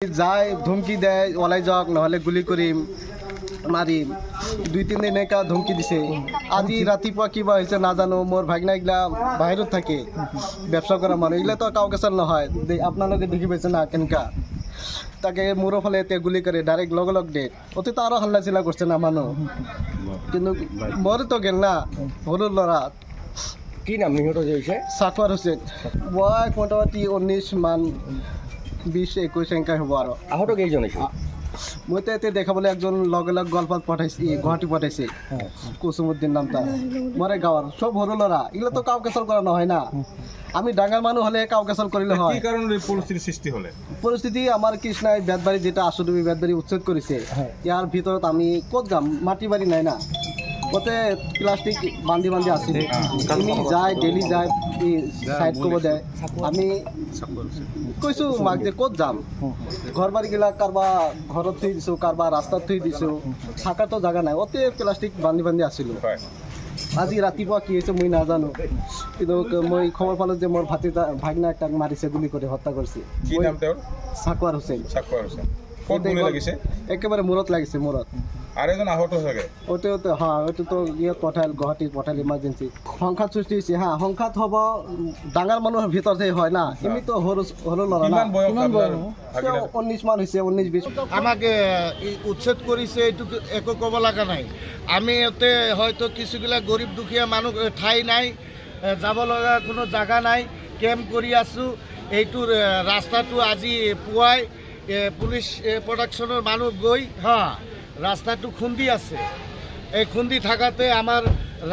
যায় ধমকি দেয় ওলাই যাওক নহলে গুলি কৰিম মাৰিম 2-3 দিন একা ধমকি দিছে আজি ৰাতিপুৱা কিবা হৈছে নাজানো মোৰ ভাগনা গিলা বাহিৰত থাকে ব্যবসা কৰা মানুহ ইলা তো কাউকেছল নহয় আপোনালোকে দেখি পাইছে না কেনকা তাকে মোৰৰ ফালে তে গুলি কৰে ডাইৰেক্ট লগ দে অতি তো আৰু হাল্লা চিলা কৰিছে না মানুহ কিন্তু মোৰ তো গেল না সৰু ল'ৰা কি নাম নিহত হৈছে সাকৱাৰ হৈছে বয় মোটামুটি 19 মান 20-21 এনেকা হ'ব আৰু আহত কেইজন হৈছে মই তো এতে দেখাবলৈ একজন লগ গল্পত পঠাইছে গুৱাহাটী পঠাইছে কুসুমুদ্দিন নামটা মৰে গাঁৱৰ সব সৰু ল'ৰা ইলা তো কাউকেছল কৰা নহয় না আমি ডাঙৰ মানুহ হলে কাউকেছল কৰিলে হয় কি কাৰণে পৰিস্থিতি সৃষ্টি হলে পৰিস্থিতি আমাৰ কৃষ্ণাই বেদবাৰী যেটা আসুদুবি বেদবাৰী উচ্ছেদ কৰিছে ইয়াৰ ভিতৰত আমি ক'ত যাম মাটি বাৰী নাই না ওতে প্লাষ্টিক বান্ধি আছে আমি যায় ডেইলি যায় সাইড কৰিব দেয় আমি কৈছো মাক যে ক'ত যাম ঘৰ বাৰীগিলা কাৰোবা ঘৰত থৈ দিছোঁ কাৰোবা ৰাস্তাত থৈ দিছোঁ থাকাতো জাগা নাই ওতে প্লাষ্টিক বান্ধি আছিলোঁ আজি ৰাতিপুৱা কি হৈছে মই নাজানো কিন্তু মই খবৰ পালোঁ যে মোৰ ভাগনা এটাক মাৰিছে গুলি কৰি হত্যা কৰিছে সাকৱাৰ হুছেইন একেবাৰে মূৰত লাগিছে মূৰত আৰু এজন আহত থাকে ওটো তো ইয়াত গুৱাহাটীত পঠাল ইমাৰ্জেঞ্চি সংঘাত সৃষ্টি হৈছে সংঘাত হ'ব ডাঙৰ মানুহৰ ভিতৰতে হয় না এমিতো সৰু ল'ৰা না 19 মান হৈছে 19-20 আমাকে উচ্ছেদ কৰিছে এইটো একো ক'ব লগা নাই আমি ইয়াতে হয়তো কিছুগিলা গৰীব দুখীয়া মানুহ ঠাই নাই যাব লগা কোনো জাগা নাই কেম্প কৰি আছোঁ এইটো ৰাস্তাটো আজি পুৱাই পুলিচ প্ৰডাকশ্যনৰ মানুহ গৈ ৰাস্তাটো খুন্দি আছে এই খুন্দি থাকাতে আমাৰ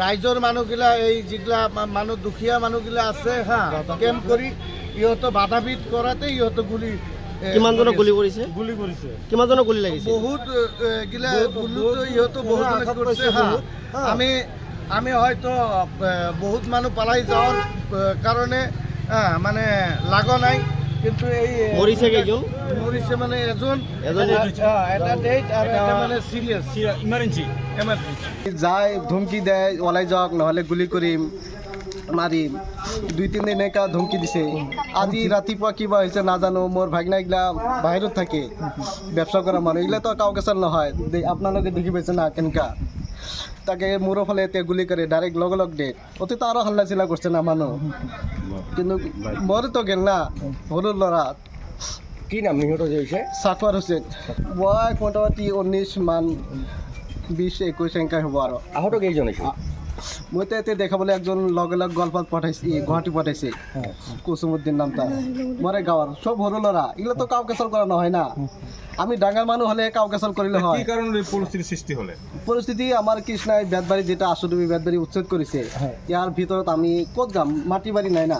ৰাইজৰ মানুহগিলা এই যিগিলা মানুহ দুখীয়া মানুহগিলা আছে কেম্প কৰি ইহঁতো বাধাবিধ কৰাতে ইহঁতো কিমানজনক গুলি কৰিছে কিমানজনক গুলি লাগিছে বহুত গিলা গুলিটো ইহঁতো বহুত কৰিছে আমি হয়তো বহুত মানুহ পালাই যাওয়ার কারণে মানে লাগা নাই কিন্তু এই মরিছে কেজন মরিছে মানে এজন এটা ডেট আর এটা মানে সিরিয়াস ইমার্জেন্সি যায় ধমকি দেয় ওলাই যাওক নহলে গুলি কৰিম মাৰিম 2-3 দিন একা ধমকি দিছে আজি ৰাতিপুৱা কিবা হৈছে নাজানো মোৰ ভাগনা গিলা বাহিৰত থাকে ব্যবসা কৰা মানুহ ইলা তো কাউকেছল নহয় আপোনালোকে দেখি পাইছে না কেনকা তাকে মোৰৰ ফালে তে গুলি কৰে ডাইৰেক্ট লগ দে অতি তো আৰু হাল্লা চিলা কৰিছে না মানুহ কিন্তু মোৰ তো গেল না সৰু ল'ৰা কি নাম নিহত হৈছে সাকৱাৰ হৈছে বয় মোটামুটি 19 মান 20-21 এনেকা হ'ব আৰু আহত কেইজন হৈছে মই তো এতে দেখাবলৈ একজন লগ গল্পত পঠাইছে গুৱাহাটী পঠাইছে কুসুমুদ্দিন নামটা মৰে গাঁৱৰ সব সৰু ল'ৰা ইলা তো কাউকেছল কৰা নহয় না আমি ডাঙৰ মানুহ হলে কাউকেছল কৰিলে হয় কি কাৰণে পৰিস্থিতি সৃষ্টি হলে পৰিস্থিতি আমাৰ কৃষ্ণাই বেদবাৰী যেটা আসুদুবি বেদবাৰী উচ্ছেদ কৰিছে ইয়াৰ ভিতৰত আমি ক'ত যাম মাটি বাৰী নাই না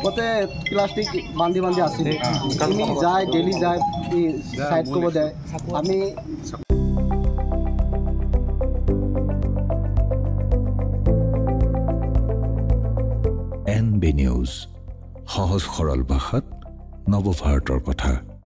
ওতে প্লাষ্টিক বান্ধি আছে আমি যায় ডেইলি যায় সাইড কৰিব দেয় আমি NB নিউজ সহজ সৰল ভাষাত নৱভাৰতৰ কথা।